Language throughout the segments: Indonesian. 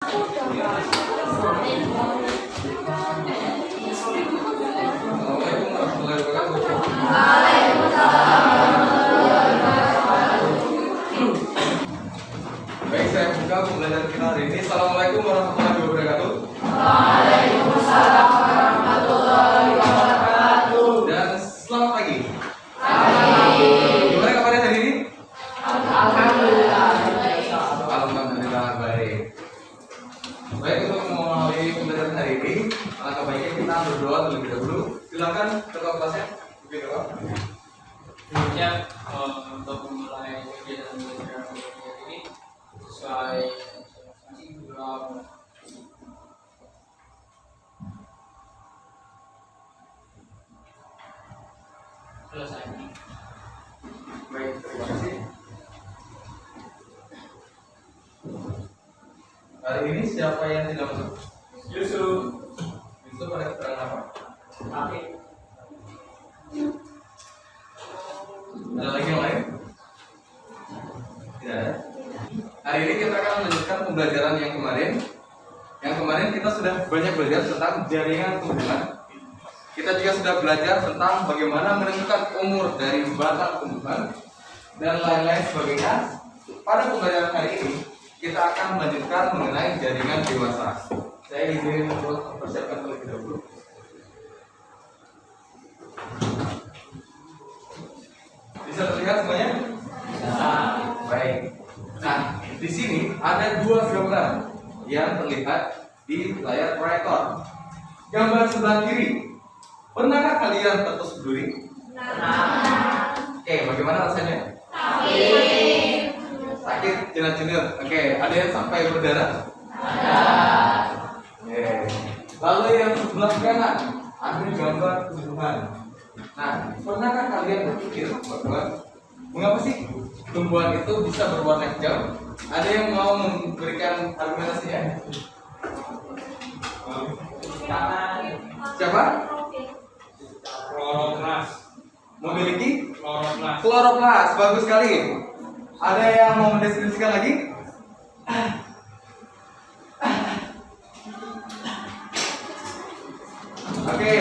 Assalamualaikum warahmatullahi wabarakatuh. Baik, saya buka pembelajaran kita hari ini. Assalamualaikum warahmatullahi wabarakatuh. Waalaikumsalam warahmatullahi wabarakatuh. Dan selamat pagi. Pagi. Gimana kabarnya hari ini? Alhamdulillah. Alhamdulillah baik. Baik, untuk memulai pembelajaran hari ini, alangkah baiknya kita berdoa terlebih dahulu. Silakan ketua kelasnya. Mungkin doa. Kemudian untuk memulai kegiatan belajar ini sesuai program selesai. Baik, terima kasih. Hari ini siapa yang tidak masuk? Yusuf. Yusuf ada keterangan apa? Tapi Ada lagi yang lain? Tidak ada. Hari ini kita akan melanjutkan pembelajaran yang kemarin. Yang kemarin kita sudah banyak belajar tentang jaringan tumbuhan. Kita juga sudah belajar tentang bagaimana menentukan umur dari batang tumbuhan dan lain-lain sebagainya. Pada pembelajaran hari ini kita akan melanjutkan mengenai jaringan dewasa. Saya izin untuk mempersiapkan terlebih dahulu. Bisa terlihat semuanya? bisa. Baik. Nah, di sini ada dua gambar yang terlihat di layar proyektor. Gambar sebelah kiri. Pernahkah kalian tertusuk duri? Oke, bagaimana rasanya? Sakit, jerat-jerat. Oke, ada yang sampai berdarah? Oke. Lalu yang sebelah kanan ada gambar tumbuhan. Nah, pernahkah kalian berpikir bahwa mengapa sih tumbuhan itu bisa berwarna hijau? Ada yang mau memberikan argumentasinya? Siapa? Kloroplas. Memiliki Kloroplas. kloroplas. Bagus sekali. Ada yang mau mendeskripsikan lagi? Oke,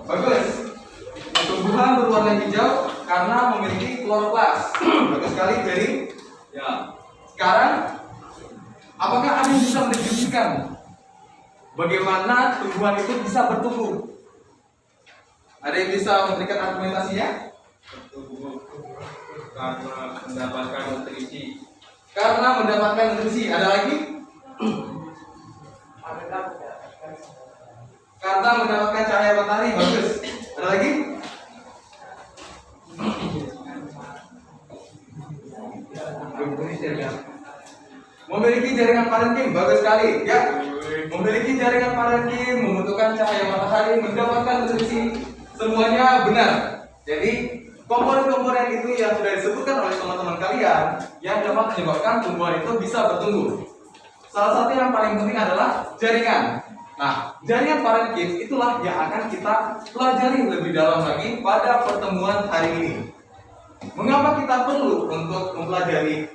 bagus. Tumbuhan berwarna hijau karena memiliki kloroplas. Bagus sekali, Ferry. Ya. Sekarang, apakah ada yang bisa mendeskripsikan bagaimana tumbuhan itu bisa bertumbuh? Ada yang bisa memberikan argumentasinya? Karena mendapatkan nutrisi. Karena mendapatkan nutrisi. Ada lagi? Karena mendapatkan cahaya matahari. Bagus. Ada lagi? Memiliki jaringan parenkim. Bagus sekali. Ya. Memiliki jaringan parenkim, membutuhkan cahaya matahari, mendapatkan nutrisi. Semuanya benar. Jadi komponen-komponen itu yang sudah disebutkan oleh teman-teman kalian yang dapat menyebabkan tumbuhan itu bisa bertumbuh. Salah satu yang paling penting adalah jaringan. Nah, jaringan parenkim itulah yang akan kita pelajari lebih dalam lagi pada pertemuan hari ini. Mengapa kita perlu untuk mempelajari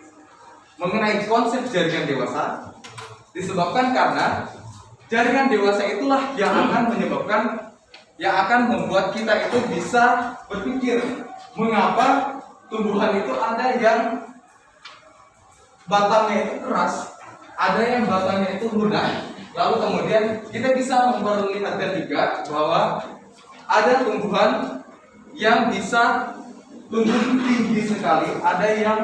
mengenai konsep jaringan dewasa? Disebabkan karena jaringan dewasa itulah yang akan membuat kita itu bisa berpikir mengapa tumbuhan itu ada yang batangnya itu keras, ada yang batangnya itu lunak. Lalu kemudian kita bisa memperlihatkan juga bahwa ada tumbuhan yang bisa tumbuh tinggi sekali, ada yang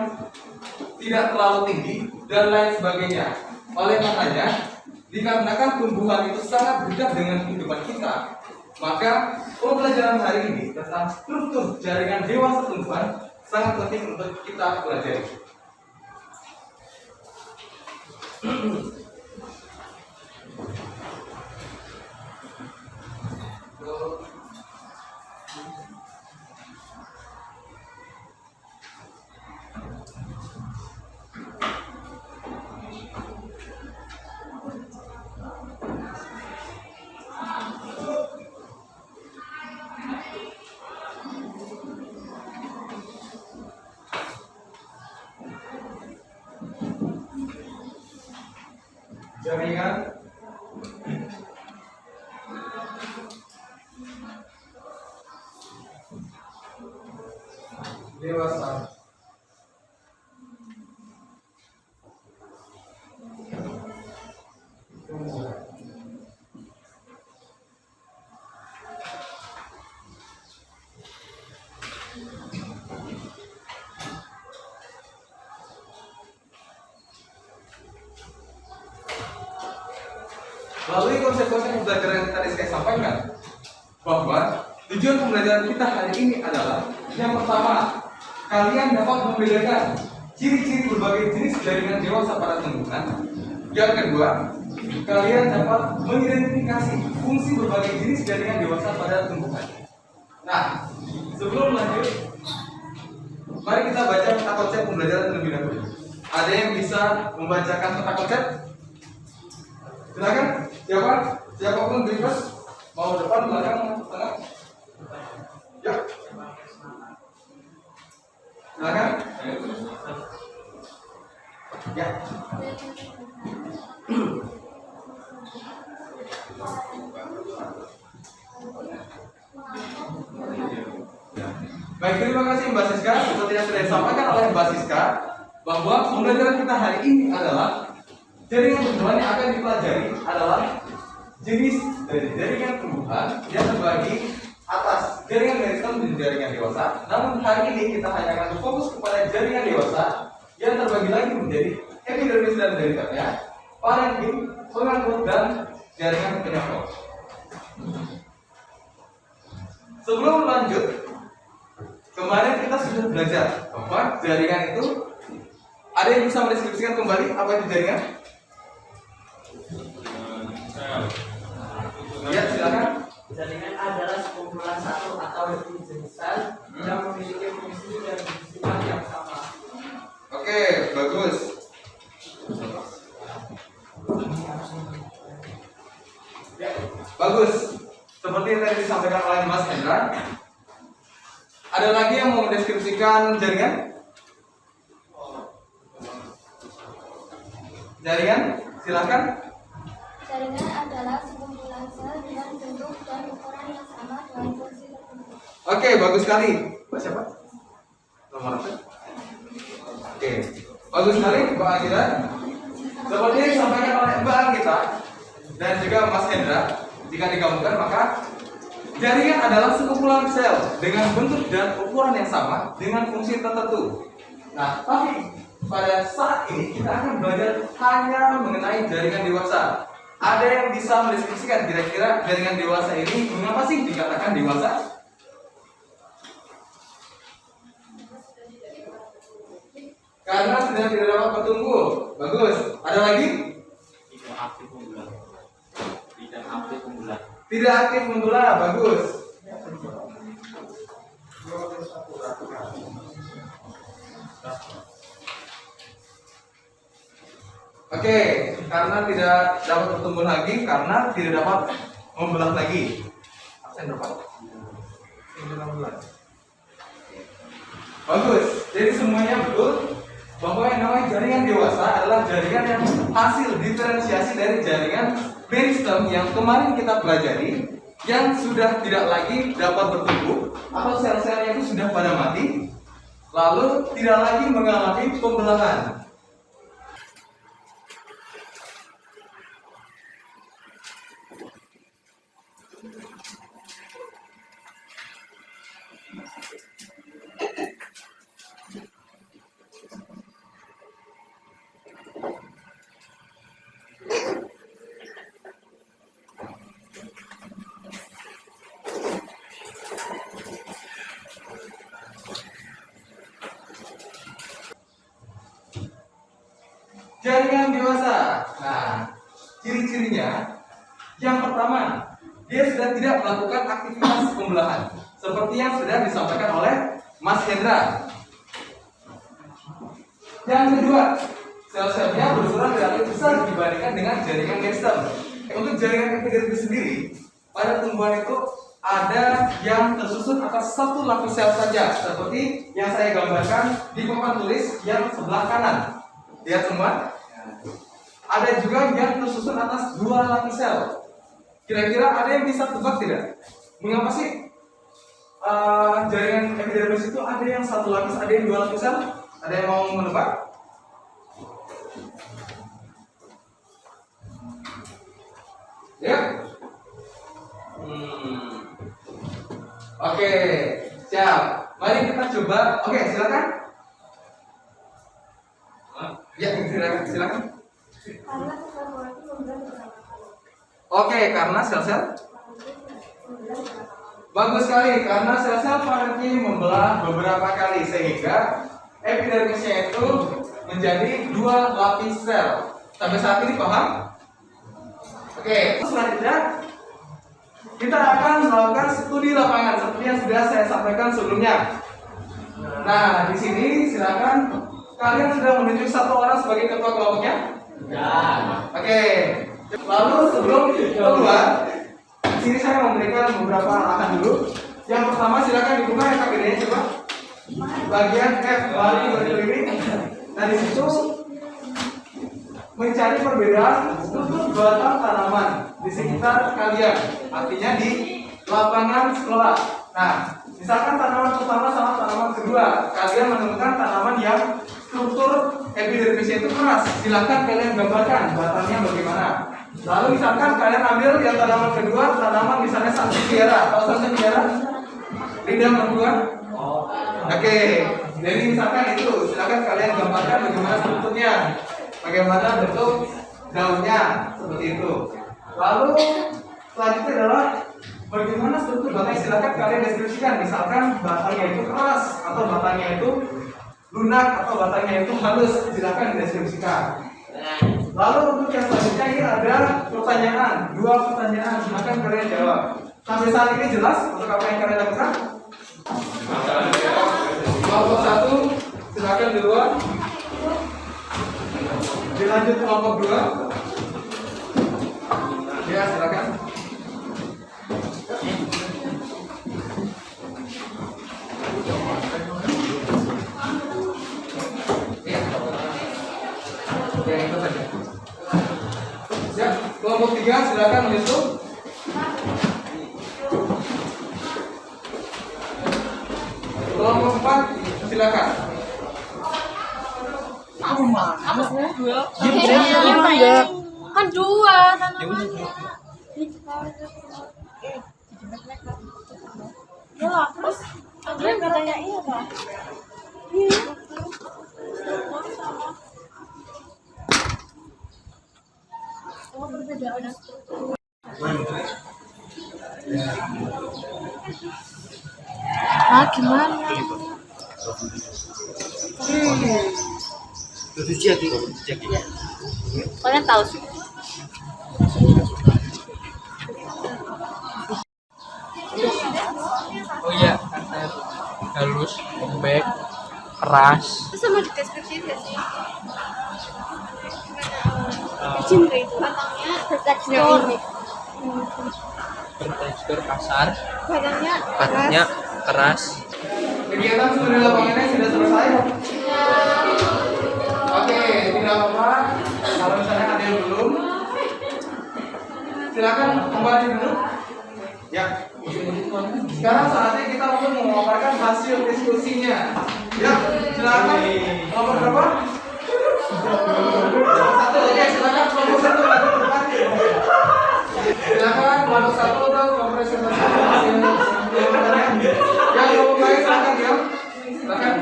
tidak terlalu tinggi dan lain sebagainya. Oleh karenanya, dikarenakan tumbuhan itu sangat dekat dengan kehidupan kita, maka pembelajaran hari ini tentang struktur jaringan dewasa tumbuhan sangat penting untuk kita pelajari. jaringan dewasa. Melalui konsep-konsep pembelajaran yang tadi saya sampaikan, bahwa tujuan pembelajaran kita hari ini adalah yang pertama, kalian dapat membedakan ciri-ciri berbagai jenis jaringan dewasa pada tumbuhan. Yang kedua, kalian dapat mengidentifikasi fungsi berbagai jenis jaringan dewasa pada tumbuhan. Nah, sebelum lanjut, mari kita baca peta konsep pembelajaran terlebih dahulu. Ada yang bisa membacakan peta konsep? Silakan. Siapapun bebas, mau depan, belakang, tengah. Ya. Silakan. Ya. Baik, terima kasih Mbak Siska. Seperti yang sudah disampaikan oleh Mbak Siska, bahwa pembelajaran kita hari ini adalah jaringan tumbuhan yang akan dipelajari adalah jenis dari jaringan tumbuhan yang terbagi atas jaringan meristem dan jaringan dewasa. Namun hari ini kita hanya akan fokus kepada jaringan dewasa yang terbagi lagi menjadi epidermis dan dendritanya, parenkim, pengangkut, dan jaringan penyokong. Sebelum lanjut, kemarin kita sudah belajar bahwa jaringan itu ada yang bisa mendeskripsikan kembali apa itu jaringan? Ya, silakan. Jaringan adalah sekumpulan satu atau lebih jenis sel yang memiliki fungsi dan sifat yang sama. Oke, bagus. Ya, bagus. Seperti yang tadi disampaikan oleh Mas Hendra. Ada lagi yang mau mendeskripsikan jaringan? Jaringan, silakan. Jaringan adalah sekumpulan sel dengan bentuk dan ukuran yang sama dengan fungsi tertentu. Oke, bagus sekali. Mbak siapa? Nomor apa? Oke, bagus sekali Mbak Agita. Seperti yang disampaikan oleh Mbak Agita dan juga Mas Hendra, jika digabungkan maka jaringan adalah sekumpulan sel dengan bentuk dan ukuran yang sama dengan fungsi tertentu. Nah, tapi pada saat ini kita akan belajar hanya mengenai jaringan dewasa. Ada yang bisa mendeskripsikan kira-kira jaringan dewasa ini mengapa sih dikatakan dewasa? Karena sudah tidak dapat bertumbuh. Bagus. Ada lagi? Tidak aktif unggulan. Tidak aktif unggulan. Tidak aktif membelah. Bagus. Oke, karena tidak dapat bertumbuh lagi, karena tidak dapat membelah lagi. Absen berapa? 16. Bagus. Jadi semuanya betul bahwa yang namanya jaringan dewasa adalah jaringan yang hasil diferensiasi dari jaringan meristem yang kemarin kita pelajari, yang sudah tidak lagi dapat bertumbuh atau sel-selnya itu sudah pada mati, lalu tidak lagi mengalami pembelahan. Jaringan dewasa. Nah, ciri-cirinya yang pertama, dia sudah tidak melakukan aktivitas pembelahan seperti yang sudah disampaikan oleh Mas Hendra. Yang kedua, sel-selnya berukuran relatif besar dibandingkan dengan jaringan meristem. Untuk jaringan epidermis sendiri, pada tumbuhan itu ada yang tersusun atas satu lapis sel saja, seperti yang saya gambarkan di papan tulis yang sebelah kanan. Lihat semua. ada juga yang tersusun atas 2 lapis sel. Kira-kira ada yang bisa tebak tidak? Mengapa sih jaringan epidermis itu ada yang 1 lapis, ada yang 2 lapis sel? Ada yang mau menebak? Ya? Oke, siap. Mari kita coba. Oke, silakan. Ya, silakan. Karena sel parenkim membelah beberapa kali. Oke, karena sel-sel bagus sekali, karena sel-sel parenkim membelah beberapa kali sehingga epidermisnya itu menjadi 2 lapis sel. Sampai saat ini paham? Oke, selanjutnya kita akan melakukan studi lapangan seperti yang sudah saya sampaikan sebelumnya. Nah, di sini silakan kalian sudah menunjuk 1 orang sebagai ketua kelompoknya. Ya. Oke. Lalu sebelum keluar, di sini saya memberikan beberapa arahan dulu. Yang pertama silakan dibuka yang kagetnya coba. Bagian F balik berkeliling. Nah di situ mencari perbedaan struktur batang tanaman di sekitar kalian. Artinya di lapangan sekolah. Nah, misalkan tanaman pertama sama tanaman kedua, kalian menemukan tanaman yang struktur epidermisnya itu keras. Silakan kalian gambarkan batangnya bagaimana. Lalu misalkan kalian ambil yang tanaman kedua, tanaman misalnya sansevieria. Tahu sansevieria? Lidah mertua. Oke, jadi misalkan itu, silakan kalian gambarkan bagaimana strukturnya, bagaimana bentuk daunnya, seperti itu. Lalu selanjutnya adalah bagaimana struktur batangnya, silakan kalian deskripsikan. Misalkan batangnya itu keras, atau batangnya itu lunak, atau batangnya itu halus, silakan deskripsikan. Lalu untuk yang selanjutnya ini ada pertanyaan, 2 pertanyaan, silakan kalian jawab. Sampai saat ini jelas untuk apa yang kalian lakukan? Kelompok 1, silakan duluan. Dilanjut kelompok 2. Ya, silakan. Ya, itu saja. Siap. Kelompok 3, silakan menyusul. Kelompok 4, silakan. Kan 2 tanamannya. Ya lah, terus Andre katanya iya Pak. Iya. Oh, perbedaan. Gimana? Kalian tahu sih. Oh iya, halus, lembek, keras. Itu sama di deskripsi nggak sih? Cinta itu batangnya bertekstur, Bertekstur kasar, batangnya keras. Kegiatan studi lapangannya sudah selesai. Oke, tidak apa-apa. Kalau misalnya ada yang belum, silakan kembali dulu. Ya. Sekarang saatnya kita untuk memaparkan hasil diskusinya. Ya, silakan. Nomor berapa? 1. Oke, silakan kelompok 1 lanjut ke depan. Silakan kelompok 1 untuk mempresentasikan hasil jawabannya. Ya, kelompok baik silakan ya. Silakan.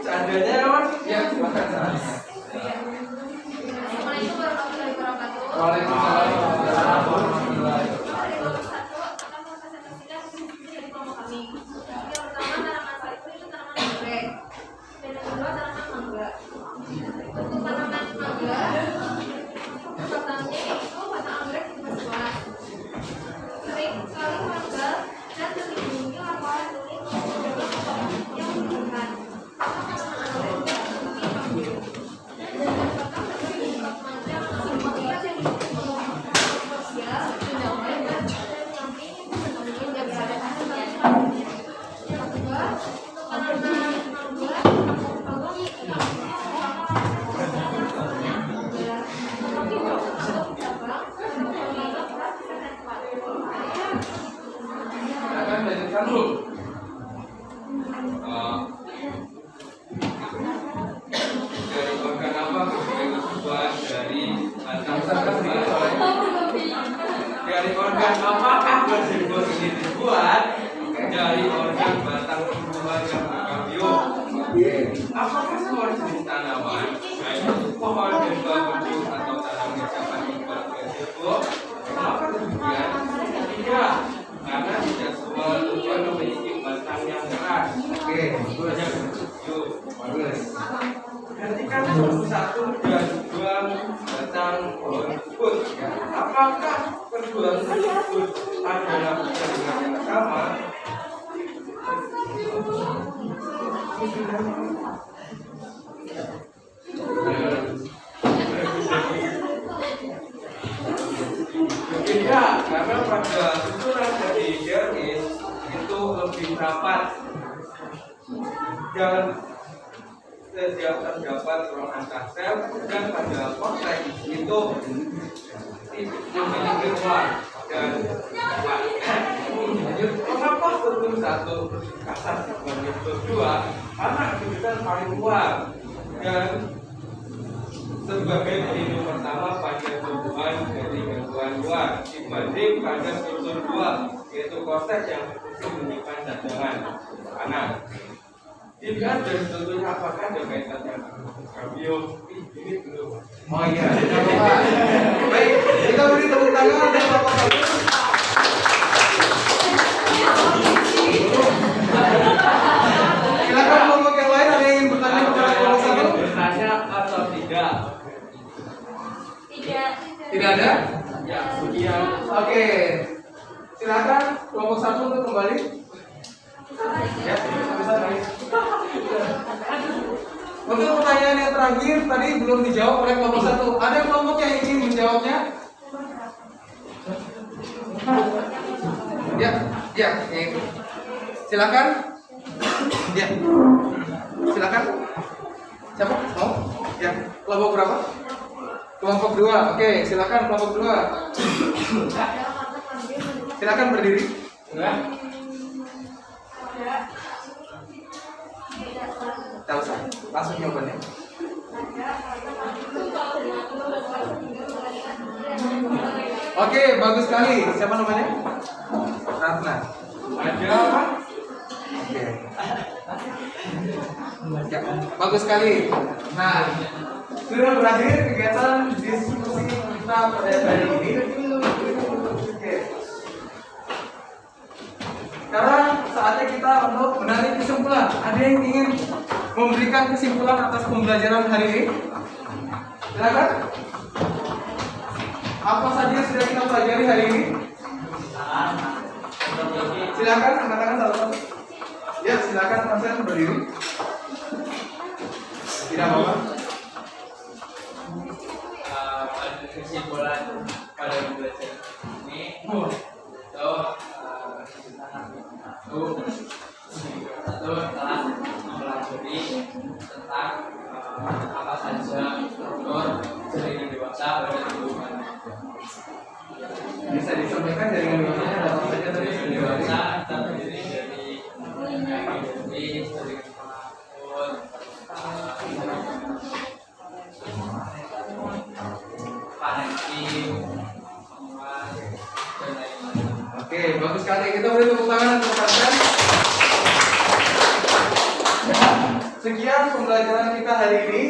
Seandainya kawan, ya silakan. Assalamualaikum warahmatullahi wabarakatuh. Waalaikumsalam warahmatullahi wabarakatuh. batang tubuhan. Dari organ apakah gazebo ini dibuat? Dari organ batang tumbuhan yang berkambium. Apakah semua jenis tanaman, baik pohon, bambu, atau tanaman dapat dibuat gazebo? Maka demikian tidak, karena tidak semua tumbuhan memiliki batang yang keras. Bagus. Ketika satu dan dua batang pohon tersebut, apakah kedua tersebut adalah jaringan yang sama? Tidak, karena pada susunan dari dermis itu lebih rapat dan terdapat ruang antar sel, dan pada konteks itu memiliki ruang dan mengapa bentuk satu kasar sebagai kedua? Karena kejutan paling luar dan sebagai pelindung pertama pada tumbuhan dari gangguan luar dibanding pada struktur dua, yaitu konteks yang berfungsi menyimpan cadangan panas. Dilihat dari strukturnya apakah ada kaitan dengan kambium? Ini belum. Oh iya, tidak apa-apa. Baik, kita beri tepuk tangan dan Bapak Bagus. Silakan kelompok yang lain, ada yang ingin bertanya kepada kelompok satu? Bertanya atau tidak? Tidak ada? Ya, sekian. Oke, silakan kelompok satu untuk kembali. Ya, bisa guys. Untuk pertanyaan yang terakhir tadi belum dijawab oleh kelompok satu. Ada kelompok yang ingin menjawabnya? Ya, ya, ini. Silakan. Ya, silakan. Siapa? Mau? Ya, kelompok berapa? Kelompok 2. Oke, silakan kelompok 2. Silakan berdiri. Enggak? Tak usah, langsung jawabannya. Oke, bagus sekali. Siapa namanya? Ratna. Ada apa? Oke. Ya, bagus sekali. Nah, sudah berakhir kegiatan diskusi kita pada hari ini. Oke. Sekarang saatnya kita untuk menarik kesimpulan. Ada yang ingin memberikan kesimpulan atas pembelajaran hari ini? Silakan. Apa saja yang sudah kita pelajari hari ini? Silakan angkat tangan satu-satu. Ya, silakan konsen berdiri. Tidak apa-apa. Pada kesimpulan pada pembelajaran ini, satu telah mempelajari tentang apa saja struktur jaringan dewasa pada tubuhan. Bisa disampaikan jaringan dewasanya ada apa saja tadi? Jaringan dewasa terdiri dari epidermis, jaringan penakut, parenkim, dan lain-lain. Oke, bagus sekali. Kita beri tepuk tangan untuk konsen. Sekian pembelajaran kita hari ini.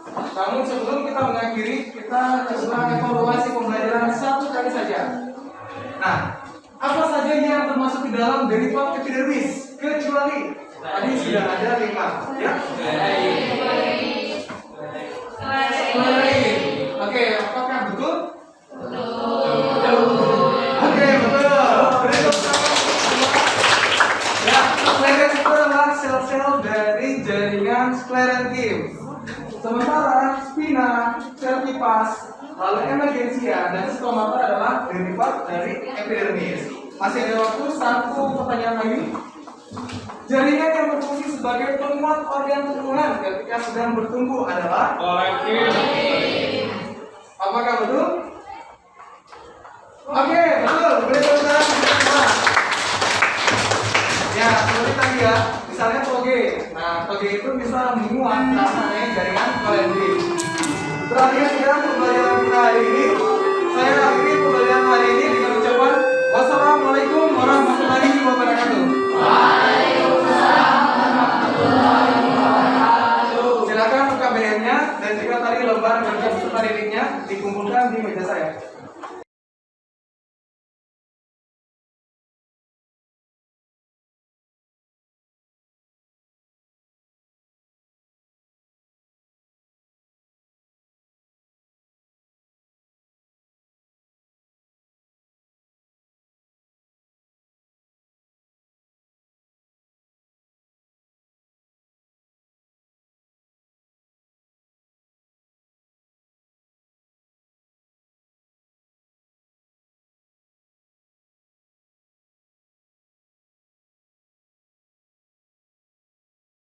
Namun sebelum kita mengakhiri, kita coba evaluasi pembelajaran satu kali saja. Nah, apa saja yang termasuk di dalam derivat epidermis? Kecuali tadi sudah ada 5, ya? Oke, apakah betul? Betul. Oke, betul. Beri tepuk tangan. Ya, sclerenchyma itu adalah sel-sel dari jaringan sclerenchyma. Sementara spina, cercipas, lalu emergensia dan stomata adalah derivat dari epidermis. Masih ada waktu satu pertanyaan lagi. Jaringan yang berfungsi sebagai penguat organ tumbuhan ketika sedang bertumbuh adalah Kolektif. apakah betul? Oke, betul. Boleh tepuk tangan untuk semua. Ya, seperti tadi ya, misalnya toge. Nah, toge itu bisa menguat karena adanya jaringan kolektif. Terakhir sekarang pembelajaran kita hari ini hari lembar kerja peserta didiknya dikumpulkan di meja saya.